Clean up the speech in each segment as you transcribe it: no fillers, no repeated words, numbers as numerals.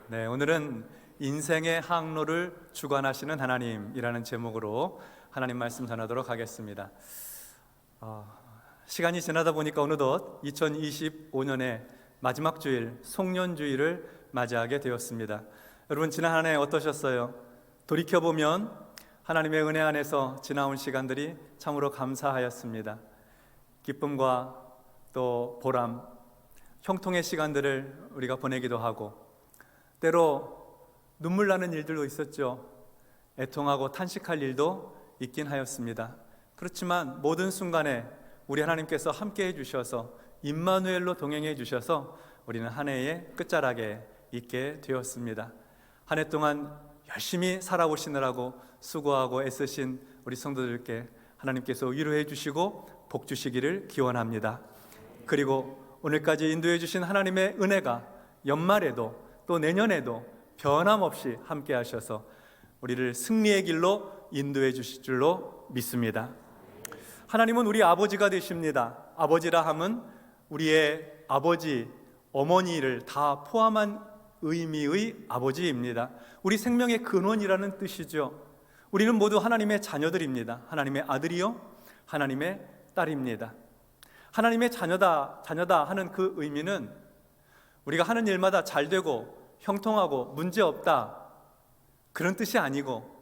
네, 오늘은 인생의 항로를 주관하시는 하나님이라는 제목으로 하나님 말씀 전하도록 하겠습니다. 시간이 지나다 보니까 어느덧 2025년의 마지막 주일, 송년주일을 맞이하게 되었습니다. 여러분, 지난 한 해 어떠셨어요? 돌이켜보면 하나님의 은혜 안에서 지나온 시간들이 참으로 감사하였습니다. 기쁨과 또 보람, 형통의 시간들을 우리가 보내기도 하고, 때로 눈물 나는 일들도 있었죠. 애통하고 탄식할 일도 있긴 하였습니다. 그렇지만 모든 순간에 우리 하나님께서 함께 해주셔서 임마누엘로 동행해 주셔서 우리는 한 해의 끝자락에 있게 되었습니다. 한 해 동안 열심히 살아오시느라고 수고하고 애쓰신 우리 성도들께 하나님께서 위로해 주시고 복 주시기를 기원합니다. 그리고 오늘까지 인도해 주신 하나님의 은혜가 연말에도 또 내년에도 변함없이 함께 하셔서 우리를 승리의 길로 인도해 주실 줄로 믿습니다. 하나님은 우리 아버지가 되십니다. 아버지라 함은 우리의 아버지, 어머니를 다 포함한 의미의 아버지입니다. 우리 생명의 근원이라는 뜻이죠. 우리는 모두 하나님의 자녀들입니다. 하나님의 아들이요, 하나님의 딸입니다. 하나님의 자녀다 하는 그 의미는 우리가 하는 일마다 잘 되고 형통하고 문제없다, 그런 뜻이 아니고,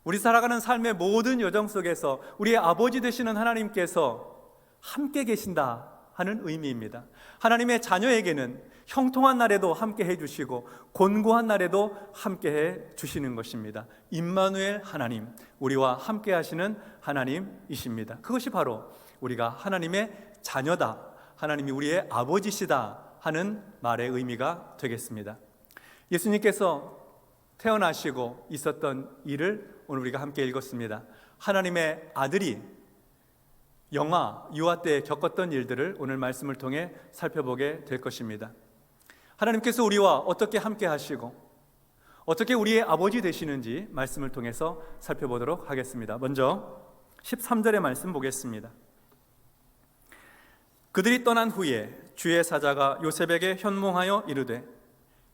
우리 살아가는 삶의 모든 여정 속에서 우리의 아버지 되시는 하나님께서 함께 계신다 하는 의미입니다. 하나님의 자녀에게는 형통한 날에도 함께 해주시고 곤고한 날에도 함께 해주시는 것입니다. 임마누엘 하나님, 우리와 함께 하시는 하나님이십니다. 그것이 바로 우리가 하나님의 자녀다, 하나님이 우리의 아버지시다 하는 말의 의미가 되겠습니다. 예수님께서 태어나시고 있었던 일을 오늘 우리가 함께 읽었습니다. 하나님의 아들이 영화, 유아 때 겪었던 일들을 오늘 말씀을 통해 살펴보게 될 것입니다. 하나님께서 우리와 어떻게 함께 하시고 어떻게 우리의 아버지 되시는지 말씀을 통해서 살펴보도록 하겠습니다. 먼저 13절의 말씀 보겠습니다. 그들이 떠난 후에 주의 사자가 요셉에게 현몽하여 이르되,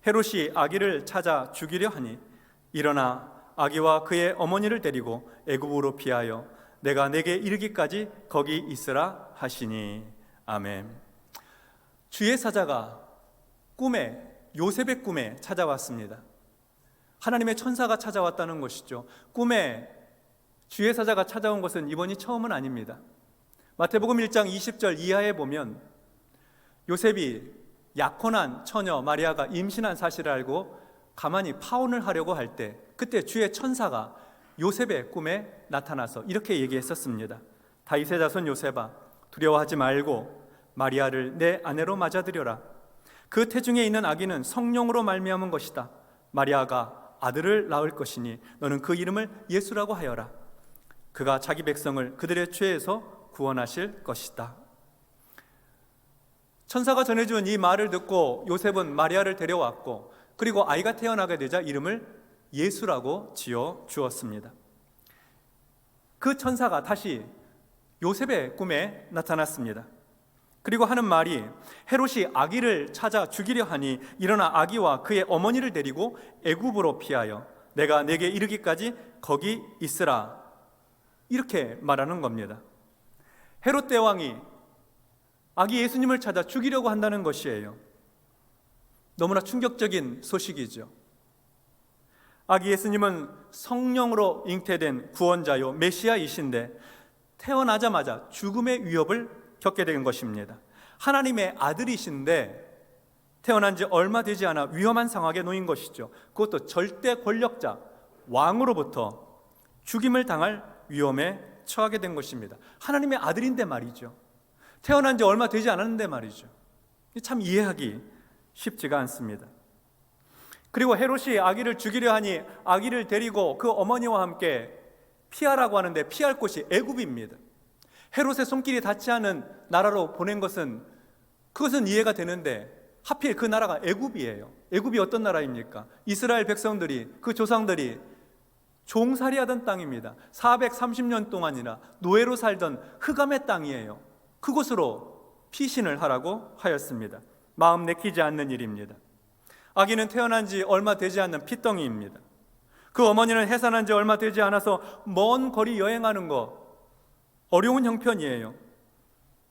헤롯이 아기를 찾아 죽이려 하니 일어나 아기와 그의 어머니를 데리고 애굽으로 피하여 내가 내게 이르기까지 거기 있으라 하시니. 아멘. 주의 사자가 요셉의 꿈에 찾아왔습니다. 하나님의 천사가 찾아왔다는 것이죠. 꿈에 주의 사자가 찾아온 것은 이번이 처음은 아닙니다. 마태복음 1장 20절 이하에 보면 요셉이 약혼한 처녀 마리아가 임신한 사실을 알고 가만히 파혼을 하려고 할 때, 그때 주의 천사가 요셉의 꿈에 나타나서 이렇게 얘기했었습니다. 다윗의 자손 요셉아, 두려워하지 말고 마리아를 내 아내로 맞아들여라. 그 태중에 있는 아기는 성령으로 말미암은 것이다. 마리아가 아들을 낳을 것이니 너는 그 이름을 예수라고 하여라. 그가 자기 백성을 그들의 죄에서 구원하실 것이다. 천사가 전해준 이 말을 듣고 요셉은 마리아를 데려왔고, 그리고 아이가 태어나게 되자 이름을 예수라고 지어 주었습니다. 그 천사가 다시 요셉의 꿈에 나타났습니다. 그리고 하는 말이, 헤롯이 아기를 찾아 죽이려 하니 일어나 아기와 그의 어머니를 데리고 애굽으로 피하여 내가 내게 이르기까지 거기 있으라, 이렇게 말하는 겁니다. 헤롯 대왕이 아기 예수님을 찾아 죽이려고 한다는 것이에요. 너무나 충격적인 소식이죠. 아기 예수님은 성령으로 잉태된 구원자요 메시아이신데 태어나자마자 죽음의 위협을 겪게 된 것입니다. 하나님의 아들이신데 태어난 지 얼마 되지 않아 위험한 상황에 놓인 것이죠. 그것도 절대 권력자 왕으로부터 죽임을 당할 위험에 처하게 된 것입니다. 하나님의 아들인데 말이죠. 태어난 지 얼마 되지 않았는데 말이죠. 참 이해하기 쉽지가 않습니다. 그리고 헤롯이 아기를 죽이려 하니 아기를 데리고 그 어머니와 함께 피하라고 하는데 피할 곳이 애굽입니다. 헤롯의 손길이 닿지 않은 나라로 보낸 그것은 이해가 되는데 하필 그 나라가 애굽이에요. 애굽이 어떤 나라입니까? 이스라엘 백성들이, 그 조상들이 종살이하던 땅입니다. 430년 동안이나 노예로 살던 흑암의 땅이에요. 그곳으로 피신을 하라고 하였습니다. 마음 내키지 않는 일입니다. 아기는 태어난 지 얼마 되지 않는 핏덩이입니다. 그 어머니는 해산한 지 얼마 되지 않아서 먼 거리 여행하는 거 어려운 형편이에요.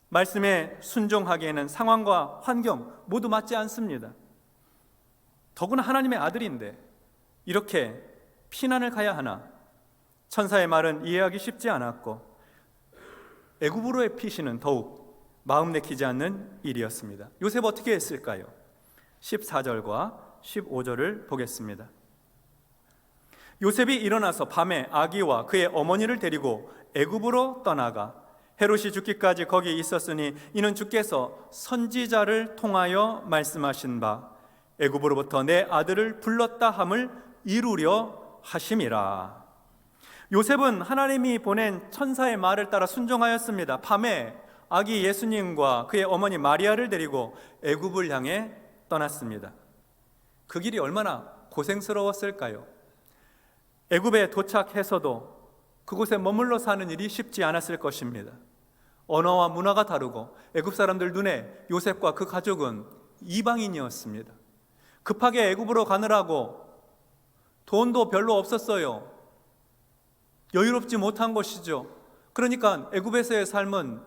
말씀에 순종하기에는 상황과 환경 모두 맞지 않습니다. 더구나 하나님의 아들인데 이렇게 피난을 가야 하나? 천사의 말은 이해하기 쉽지 않았고 애굽으로의 피신은 더욱 마음 내키지 않는 일이었습니다. 요셉 어떻게 했을까요? 14절과 15절을 보겠습니다. 요셉이 일어나서 밤에 아기와 그의 어머니를 데리고 애굽으로 떠나가 헤롯이 죽기까지 거기 있었으니 이는 주께서 선지자를 통하여 말씀하신 바 애굽으로부터 내 아들을 불렀다 함을 이루려 하심이라. 요셉은 하나님이 보낸 천사의 말을 따라 순종하였습니다. 밤에 아기 예수님과 그의 어머니 마리아를 데리고 애굽을 향해 떠났습니다. 그 길이 얼마나 고생스러웠을까요? 애굽에 도착해서도 그곳에 머물러 사는 일이 쉽지 않았을 것입니다. 언어와 문화가 다르고 애굽 사람들 눈에 요셉과 그 가족은 이방인이었습니다. 급하게 애굽으로 가느라고 돈도 별로 없었어요. 여유롭지 못한 것이죠. 그러니까 애굽에서의 삶은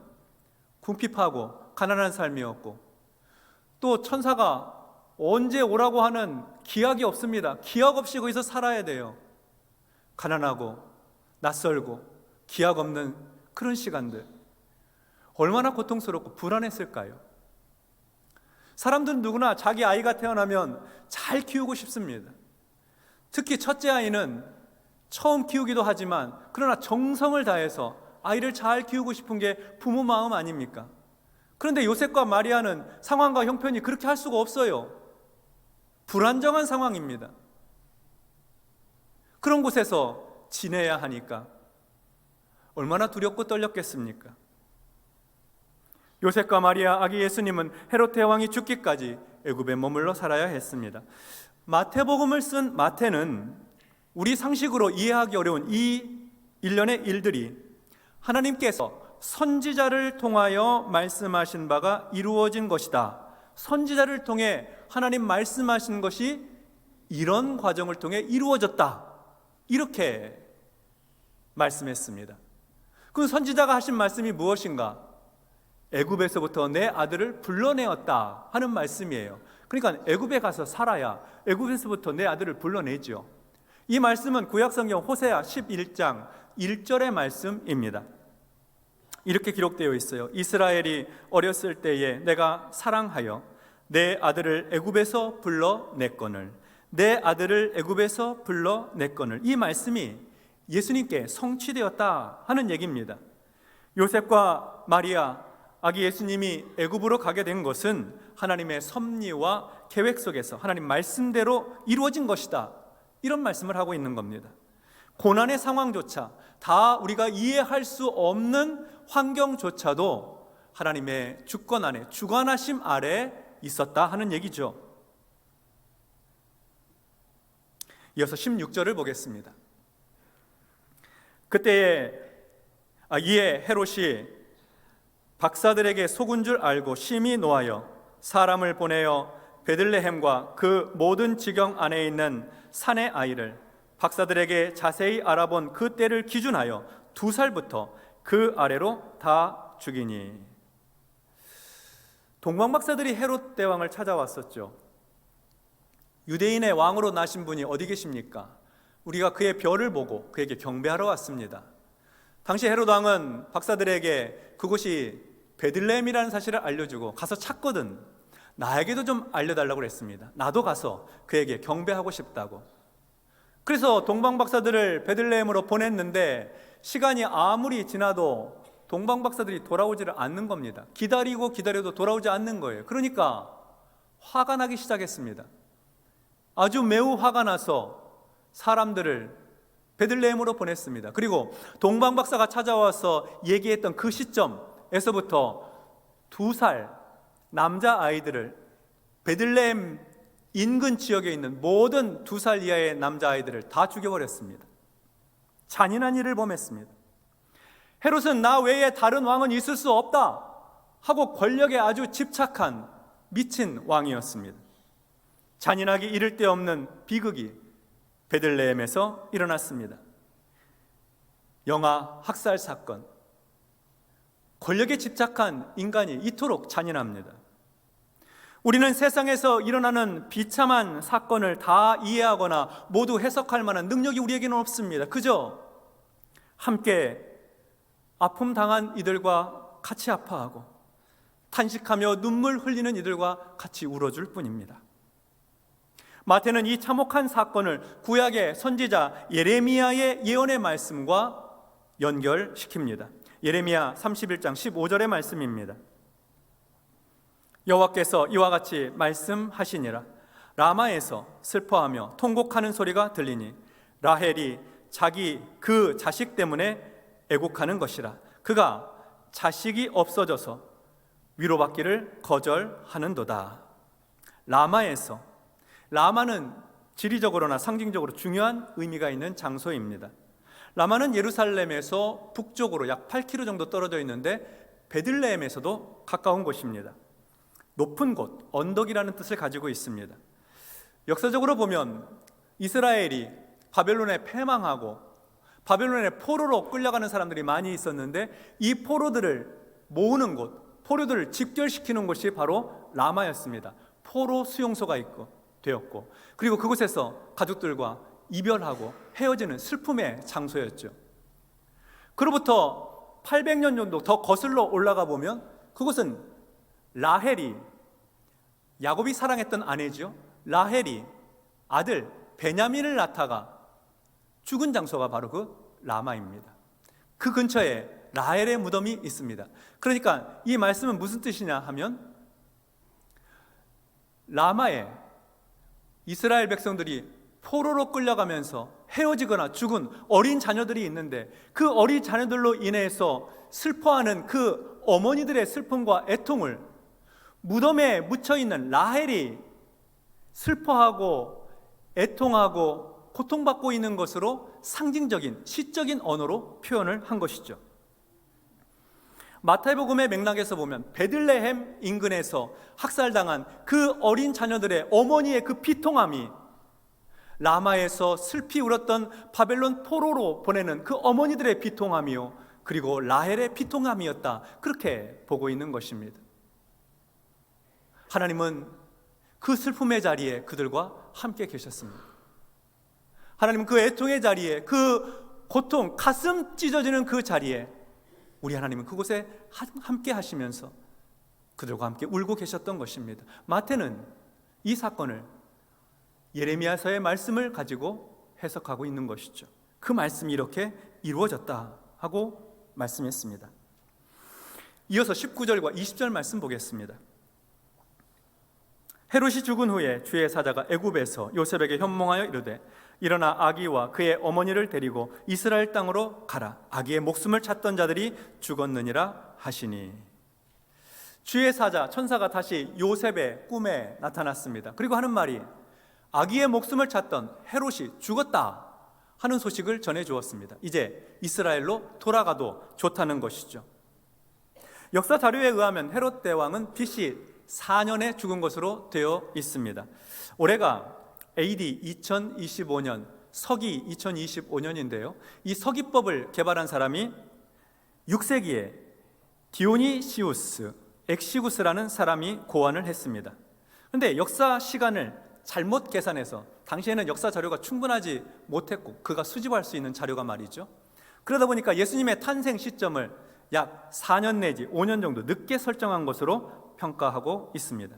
궁핍하고 가난한 삶이었고 또 천사가 언제 오라고 하는 기약이 없습니다. 기약 없이 거기서 살아야 돼요. 가난하고 낯설고 기약 없는 그런 시간들 얼마나 고통스럽고 불안했을까요? 사람들은 누구나 자기 아이가 태어나면 잘 키우고 싶습니다. 특히 첫째 아이는 처음 키우기도 하지만 그러나 정성을 다해서 아이를 잘 키우고 싶은 게 부모 마음 아닙니까? 그런데 요셉과 마리아는 상황과 형편이 그렇게 할 수가 없어요. 불안정한 상황입니다. 그런 곳에서 지내야 하니까 얼마나 두렵고 떨렸겠습니까? 요셉과 마리아 아기 예수님은 헤롯 대왕이 죽기까지 애굽에 머물러 살아야 했습니다. 마태복음을 쓴 마태는 우리 상식으로 이해하기 어려운 이 일련의 일들이 하나님께서 선지자를 통하여 말씀하신 바가 이루어진 것이다. 선지자를 통해 하나님 말씀하신 것이 이런 과정을 통해 이루어졌다. 이렇게 말씀했습니다. 그 선지자가 하신 말씀이 무엇인가? 애굽에서부터 내 아들을 불러내었다 하는 말씀이에요. 그러니까 애굽에 가서 살아야 애굽에서부터 내 아들을 불러내죠. 이 말씀은 구약성경 호세아 11장 1절의 말씀입니다. 이렇게 기록되어 있어요. 이스라엘이 어렸을 때에 내가 사랑하여 내 아들을 애굽에서 불러냈거늘 내 아들을 애굽에서 불러냈거늘. 이 말씀이 예수님께 성취되었다 하는 얘기입니다. 요셉과 마리아 아기 예수님이 애굽으로 가게 된 것은 하나님의 섭리와 계획 속에서 하나님 말씀대로 이루어진 것이다. 이런 말씀을 하고 있는 겁니다. 고난의 상황조차 다 우리가 이해할 수 없는 환경조차도 하나님의 주권 안에 주관하심 아래 있었다 하는 얘기죠. 이어서 16절을 보겠습니다. 이에 헤롯이 박사들에게 속은 줄 알고 심히 노하여 사람을 보내어 베들레헴과 그 모든 지경 안에 있는 산의 아이를 박사들에게 자세히 알아본 그 때를 기준하여 2살부터 그 아래로 다 죽이니. 동방박사들이 헤롯 대왕을 찾아왔었죠. 유대인의 왕으로 나신 분이 어디 계십니까? 우리가 그의 별을 보고 그에게 경배하러 왔습니다. 당시 헤롯 왕은 박사들에게 그곳이 베들레헴이라는 사실을 알려주고 가서 찾거든 나에게도 좀 알려달라고 그랬습니다. 나도 가서 그에게 경배하고 싶다고. 그래서 동방박사들을 베들레헴으로 보냈는데 시간이 아무리 지나도 동방박사들이 돌아오지를 않는 겁니다. 기다리고 기다려도 돌아오지 않는 거예요. 그러니까 화가 나기 시작했습니다. 아주 매우 화가 나서 사람들을 베들레헴으로 보냈습니다. 그리고 동방박사가 찾아와서 얘기했던 그 시점에서부터 2살 남자아이들을 베들레헴 인근 지역에 있는 모든 2살 이하의 남자아이들을 다 죽여버렸습니다. 잔인한 일을 범했습니다. 헤롯은 나 외에 다른 왕은 있을 수 없다 하고 권력에 아주 집착한 미친 왕이었습니다. 잔인하기 이를 데 없는 비극이 베들레헴에서 일어났습니다. 영아 학살 사건. 권력에 집착한 인간이 이토록 잔인합니다. 우리는 세상에서 일어나는 비참한 사건을 다 이해하거나 모두 해석할 만한 능력이 우리에게는 없습니다. 그저 함께 아픔 당한 이들과 같이 아파하고 탄식하며 눈물 흘리는 이들과 같이 울어줄 뿐입니다. 마태는 이 참혹한 사건을 구약의 선지자 예레미야의 예언의 말씀과 연결시킵니다. 예레미야 31장 15절의 말씀입니다. 여호와께서 이와 같이 말씀하시니라. 라마에서 슬퍼하며 통곡하는 소리가 들리니 라헬이 자기 그 자식 때문에 애곡하는 것이라. 그가 자식이 없어져서 위로받기를 거절하는도다. 라마에서, 라마는 지리적으로나 상징적으로 중요한 의미가 있는 장소입니다. 라마는 예루살렘에서 북쪽으로 약 8km 정도 떨어져 있는데 베들레헴에서도 가까운 곳입니다. 높은 곳, 언덕이라는 뜻을 가지고 있습니다. 역사적으로 보면 이스라엘이 바벨론에 패망하고 바벨론의 포로로 끌려가는 사람들이 많이 있었는데 이 포로들을 모으는 곳, 포로들을 집결시키는 곳이 바로 라마였습니다. 포로 수용소가 되었고 그리고 그곳에서 가족들과 이별하고 헤어지는 슬픔의 장소였죠. 그로부터 800년 정도 더 거슬러 올라가 보면 그곳은 라헬이, 야곱이 사랑했던 아내죠. 라헬이 아들 베냐민을 낳다가 죽은 장소가 바로 그 라마입니다. 그 근처에 라헬의 무덤이 있습니다. 그러니까 이 말씀은 무슨 뜻이냐 하면 라마에 이스라엘 백성들이 포로로 끌려가면서 헤어지거나 죽은 어린 자녀들이 있는데 그 어린 자녀들로 인해서 슬퍼하는 그 어머니들의 슬픔과 애통을 무덤에 묻혀있는 라헬이 슬퍼하고 애통하고 고통받고 있는 것으로 상징적인 시적인 언어로 표현을 한 것이죠. 마태복음의 맥락에서 보면 베들레헴 인근에서 학살당한 그 어린 자녀들의 어머니의 그 비통함이 라마에서 슬피 울었던 바벨론 포로로 보내는 그 어머니들의 비통함이요 그리고 라헬의 비통함이었다, 그렇게 보고 있는 것입니다. 하나님은 그 슬픔의 자리에 그들과 함께 계셨습니다. 하나님은 그 애통의 자리에, 그 고통, 가슴 찢어지는 그 자리에 우리 하나님은 그곳에 함께 하시면서 그들과 함께 울고 계셨던 것입니다. 마태는 이 사건을 예레미야서의 말씀을 가지고 해석하고 있는 것이죠. 그 말씀이 이렇게 이루어졌다 하고 말씀했습니다. 이어서 19절과 20절 말씀 보겠습니다. 헤롯이 죽은 후에 주의 사자가 애굽에서 요셉에게 현몽하여 이르되 일어나 아기와 그의 어머니를 데리고 이스라엘 땅으로 가라. 아기의 목숨을 찾던 자들이 죽었느니라 하시니. 주의 사자, 천사가 다시 요셉의 꿈에 나타났습니다. 그리고 하는 말이 아기의 목숨을 찾던 헤롯이 죽었다 하는 소식을 전해주었습니다. 이제 이스라엘로 돌아가도 좋다는 것이죠. 역사 자료에 의하면 헤롯 대왕은 BC 4년에 죽은 것으로 되어 있습니다. 올해가 AD 2025년, 서기 2025년인데요. 이 서기법을 개발한 사람이 6세기에 디오니시우스 엑시구스라는 사람이 고안을 했습니다. 그런데 역사 시간을 잘못 계산해서, 당시에는 역사 자료가 충분하지 못했고 그가 수집할 수 있는 자료가 말이죠. 그러다 보니까 예수님의 탄생 시점을 약 4년 내지 5년 정도 늦게 설정한 것으로 평가하고 있습니다.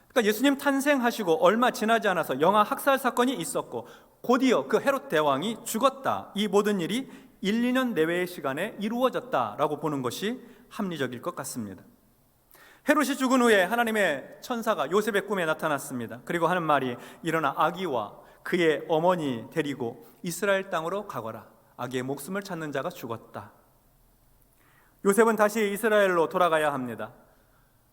그러니까 예수님 탄생하시고 얼마 지나지 않아서 영아 학살 사건이 있었고 곧이어 그 헤롯 대왕이 죽었다. 이 모든 일이 1, 2년 내외의 시간에 이루어졌다라고 보는 것이 합리적일 것 같습니다. 헤롯이 죽은 후에 하나님의 천사가 요셉의 꿈에 나타났습니다. 그리고 하는 말이 일어나 아기와 그의 어머니 데리고 이스라엘 땅으로 가거라. 아기의 목숨을 찾는 자가 죽었다. 요셉은 다시 이스라엘로 돌아가야 합니다.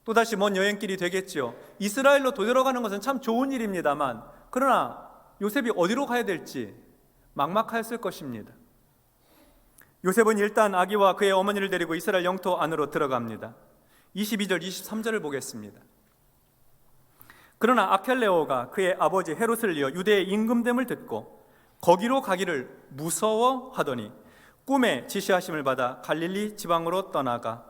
또다시 먼 여행길이 되겠지요. 이스라엘로 되돌아가는 것은 참 좋은 일입니다만 그러나 요셉이 어디로 가야 될지 막막했을 것입니다. 요셉은 일단 아기와 그의 어머니를 데리고 이스라엘 영토 안으로 들어갑니다. 22절, 23절을 보겠습니다. 그러나 아켈레오가 그의 아버지 헤롯을 이어 유대의 임금됨을 듣고 거기로 가기를 무서워하더니 꿈에 지시하심을 받아 갈릴리 지방으로 떠나가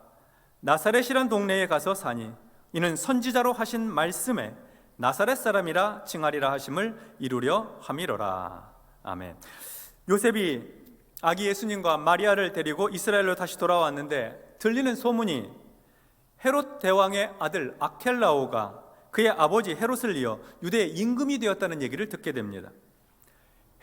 나사렛이란 동네에 가서 사니 이는 선지자로 하신 말씀에 나사렛 사람이라 칭하리라 하심을 이루려 함이로라. 아멘. 요셉이 아기 예수님과 마리아를 데리고 이스라엘로 다시 돌아왔는데 들리는 소문이 헤롯 대왕의 아들 아켈라오가 그의 아버지 헤롯을 이어 유대의 임금이 되었다는 얘기를 듣게 됩니다.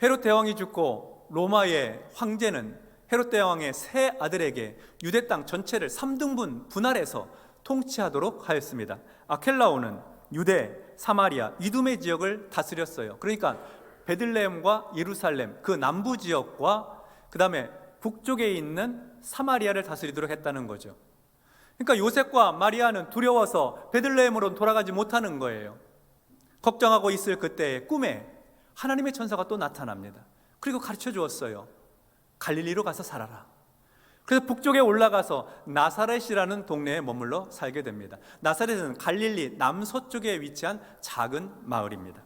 헤롯 대왕이 죽고 로마의 황제는 헤롯 대왕의 세 아들에게 유대 땅 전체를 3등분 분할해서 통치하도록 하였습니다. 아켈라오는 유대, 사마리아, 이두메 지역을 다스렸어요. 그러니까 베들레헴과 예루살렘 그 남부 지역과 그 다음에 북쪽에 있는 사마리아를 다스리도록 했다는 거죠. 그러니까 요셉과 마리아는 두려워서 베들레헴으로 돌아가지 못하는 거예요. 걱정하고 있을 그때에 꿈에 하나님의 천사가 또 나타납니다. 그리고 가르쳐 주었어요. 갈릴리로 가서 살아라. 그래서 북쪽에 올라가서 나사렛이라는 동네에 머물러 살게 됩니다. 나사렛은 갈릴리 남서쪽에 위치한 작은 마을입니다.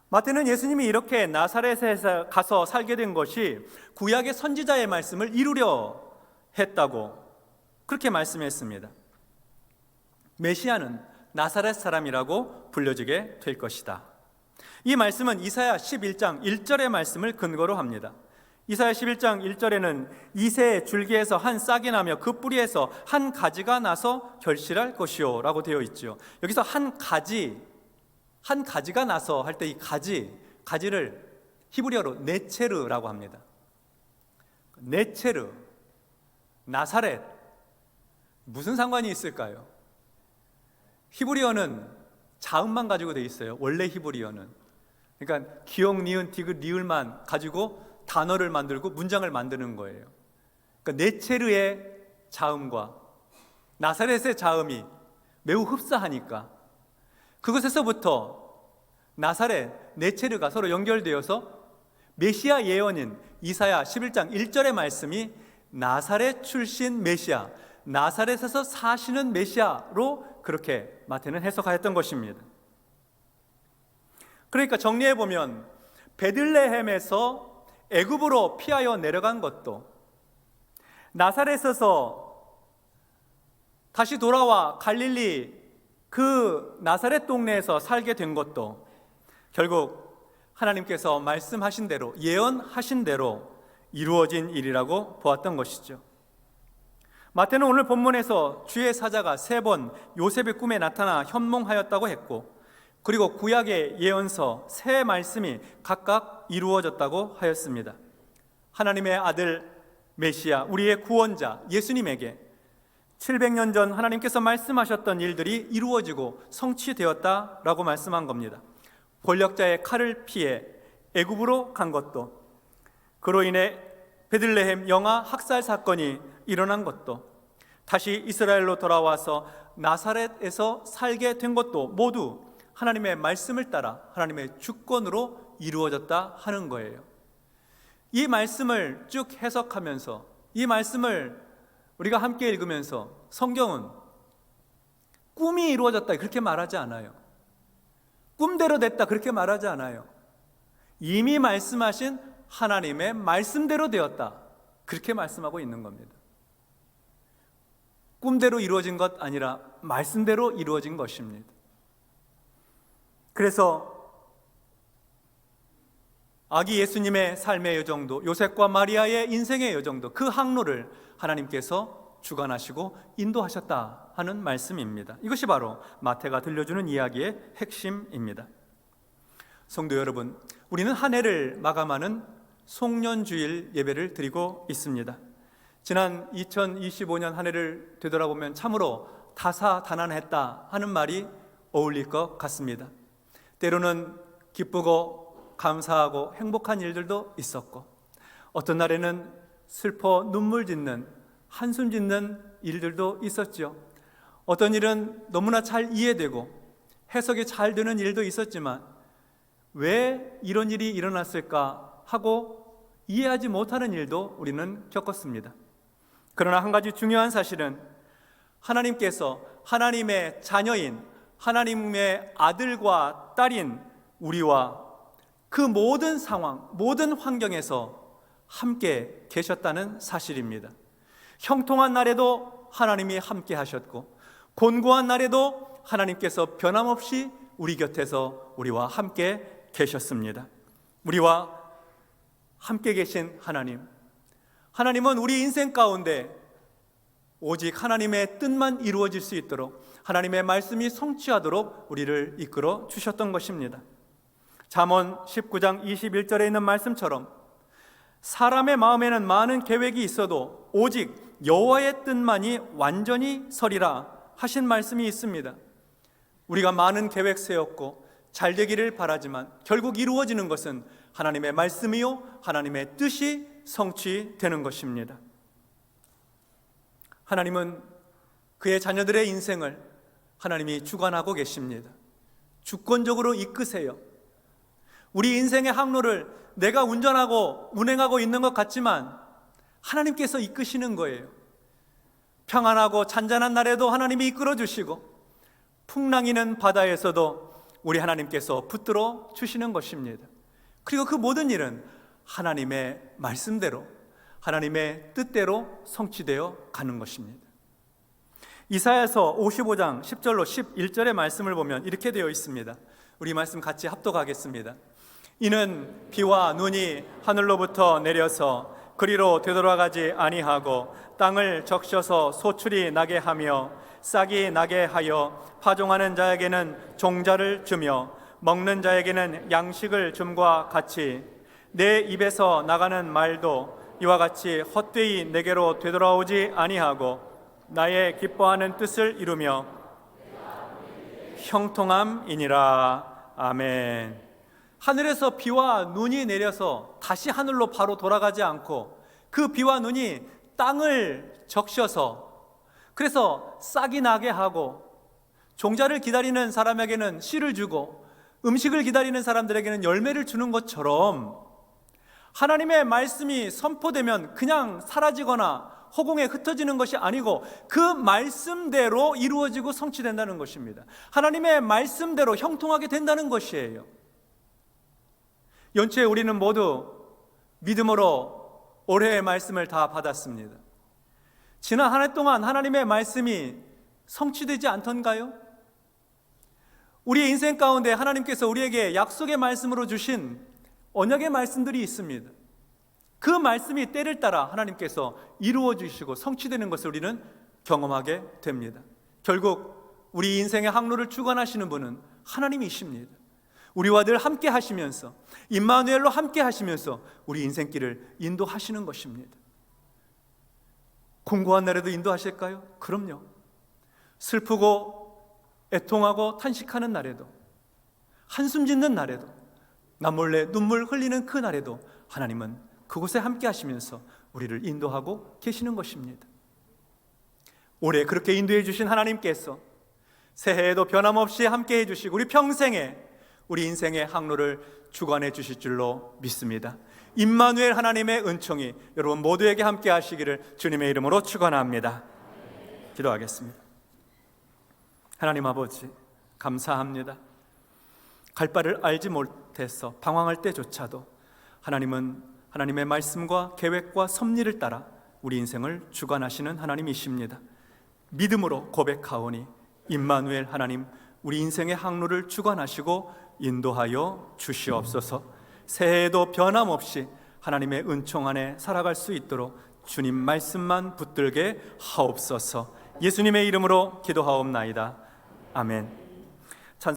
마태는 예수님이 이렇게 나사렛에서 가서 살게 된 것이 구약의 선지자의 말씀을 이루려 했다고 그렇게 말씀했습니다. 메시아는 나사렛 사람이라고 불려지게 될 것이다. 이 말씀은 이사야 11장 1절의 말씀을 근거로 합니다. 이사야 11장 1절에는 이새의 줄기에서 한 싹이 나며 그 뿌리에서 한 가지가 나서 결실할 것이요 라고 되어 있죠. 여기서 한 가지가 나서 할 때 이 가지를 히브리어로 네체르라고 합니다. 네체르, 나사렛, 무슨 상관이 있을까요? 히브리어는 자음만 가지고 되어 있어요. 원래 히브리어는. 그러니까 기역, 니은, 디귿, 리을만 가지고 단어를 만들고 문장을 만드는 거예요. 그러니까 네체르의 자음과 나사렛의 자음이 매우 흡사하니까 그것에서부터 나사렛, 네체르가 서로 연결되어서 메시아 예언인 이사야 11장 1절의 말씀이 나사렛 출신 메시아, 나사렛에서 사시는 메시아로 그렇게 마태는 해석하였던 것입니다. 그러니까 정리해보면 베들레헴에서 애굽으로 피하여 내려간 것도, 나사렛에서 다시 돌아와 갈릴리 그 나사렛 동네에서 살게 된 것도 결국 하나님께서 말씀하신 대로, 예언하신 대로 이루어진 일이라고 보았던 것이죠. 마태는 오늘 본문에서 주의 사자가 3번 요셉의 꿈에 나타나 현몽하였다고 했고, 그리고 구약의 예언서 3 말씀이 각각 이루어졌다고 하였습니다. 하나님의 아들 메시아, 우리의 구원자 예수님에게 700년 전 하나님께서 말씀하셨던 일들이 이루어지고 성취되었다라고 말씀한 겁니다. 권력자의 칼을 피해 애굽으로 간 것도, 그로 인해 베들레헴 영아 학살 사건이 일어난 것도, 다시 이스라엘로 돌아와서 나사렛에서 살게 된 것도 모두 하나님의 말씀을 따라 하나님의 주권으로 이루어졌다 하는 거예요. 이 말씀을 쭉 해석하면서, 이 말씀을 우리가 함께 읽으면서 성경은 꿈이 이루어졌다 그렇게 말하지 않아요. 꿈대로 됐다 그렇게 말하지 않아요. 이미 말씀하신 하나님의 말씀대로 되었다 그렇게 말씀하고 있는 겁니다. 꿈대로 이루어진 것 아니라 말씀대로 이루어진 것입니다. 그래서 아기 예수님의 삶의 여정도, 요셉과 마리아의 인생의 여정도, 그 항로를 하나님께서 주관하시고 인도하셨다 하는 말씀입니다. 이것이 바로 마태가 들려주는 이야기의 핵심입니다. 성도 여러분, 우리는 한 해를 마감하는 송년주일 예배를 드리고 있습니다. 지난 2025년 한 해를 되돌아보면 참으로 다사다난했다 하는 말이 어울릴 것 같습니다. 때로는 기쁘고 감사하고 행복한 일들도 있었고, 어떤 날에는 슬퍼 눈물 짓는, 한숨 짓는 일들도 있었죠. 어떤 일은 너무나 잘 이해되고 해석이 잘 되는 일도 있었지만 왜 이런 일이 일어났을까 하고 이해하지 못하는 일도 우리는 겪었습니다. 그러나 한 가지 중요한 사실은 하나님께서 하나님의 자녀인 하나님의 아들과 딸인 우리와 그 모든 상황, 모든 환경에서 함께 계셨다는 사실입니다. 형통한 날에도 하나님이 함께 하셨고, 곤고한 날에도 하나님께서 변함없이 우리 곁에서 우리와 함께 계셨습니다. 우리와 함께 계신 하나님은 우리 인생 가운데 오직 하나님의 뜻만 이루어질 수 있도록, 하나님의 말씀이 성취하도록 우리를 이끌어 주셨던 것입니다. 잠언 19장 21절에 있는 말씀처럼 사람의 마음에는 많은 계획이 있어도 오직 여호와의 뜻만이 완전히 서리라 하신 말씀이 있습니다. 우리가 많은 계획 세웠고 잘 되기를 바라지만 결국 이루어지는 것은 하나님의 말씀이요 하나님의 뜻이 성취되는 것입니다. 하나님은 그의 자녀들의 인생을 하나님이 주관하고 계십니다. 주권적으로 이끄세요. 우리 인생의 항로를 내가 운행하고 있는 것 같지만 하나님께서 이끄시는 거예요. 평안하고 잔잔한 날에도 하나님이 이끌어 주시고, 풍랑이는 바다에서도 우리 하나님께서 붙들어 주시는 것입니다. 그리고 그 모든 일은 하나님의 말씀대로, 하나님의 뜻대로 성취되어 가는 것입니다. 이사야서 55장 10절로 11절의 말씀을 보면 이렇게 되어 있습니다. 우리 말씀 같이 합독하겠습니다. 이는 비와 눈이 하늘로부터 내려서 그리로 되돌아가지 아니하고 땅을 적셔서 소출이 나게 하며 싹이 나게 하여 파종하는 자에게는 종자를 주며 먹는 자에게는 양식을 줌과 같이 내 입에서 나가는 말도 이와 같이 헛되이 내게로 되돌아오지 아니하고 나의 기뻐하는 뜻을 이루며 형통함이니라. 아멘. 하늘에서 비와 눈이 내려서 다시 하늘로 바로 돌아가지 않고 그 비와 눈이 땅을 적셔서, 그래서 싹이 나게 하고 종자를 기다리는 사람에게는 씨를 주고 음식을 기다리는 사람들에게는 열매를 주는 것처럼, 하나님의 말씀이 선포되면 그냥 사라지거나 허공에 흩어지는 것이 아니고 그 말씀대로 이루어지고 성취된다는 것입니다. 하나님의 말씀대로 형통하게 된다는 것이에요. 연초에 우리는 모두 믿음으로 올해의 말씀을 다 받았습니다. 지난 한 해 동안 하나님의 말씀이 성취되지 않던가요? 우리 인생 가운데 하나님께서 우리에게 약속의 말씀으로 주신 언약의 말씀들이 있습니다. 그 말씀이 때를 따라 하나님께서 이루어 주시고 성취되는 것을 우리는 경험하게 됩니다. 결국 우리 인생의 항로를 주관하시는 분은 하나님이십니다. 우리와 늘 함께 하시면서, 임마누엘로 함께 하시면서 우리 인생길을 인도하시는 것입니다. 공고한 날에도 인도하실까요? 그럼요. 슬프고 애통하고 탄식하는 날에도, 한숨 짓는 날에도, 남몰래 눈물 흘리는 그 날에도 하나님은 그곳에 함께 하시면서 우리를 인도하고 계시는 것입니다. 올해 그렇게 인도해 주신 하나님께서 새해에도 변함없이 함께 해주시고 우리 평생에 우리 인생의 항로를 주관해 주실 줄로 믿습니다. 임마누엘 하나님의 은총이 여러분 모두에게 함께 하시기를 주님의 이름으로 축원합니다. 기도하겠습니다. 하나님 아버지, 감사합니다. 갈 바를 알지 못해서 방황할 때조차도 하나님은 하나님의 말씀과 계획과 섭리를 따라 우리 인생을 주관하시는 하나님이십니다. 믿음으로 고백하오니 임마누엘 하나님, 우리 인생의 항로를 주관하시고 인도하여 주시옵소서. 새해에도 변함없이 하나님의 은총 안에 살아갈 수 있도록 주님 말씀만 붙들게 하옵소서. 예수님의 이름으로 기도하옵나이다. 아멘.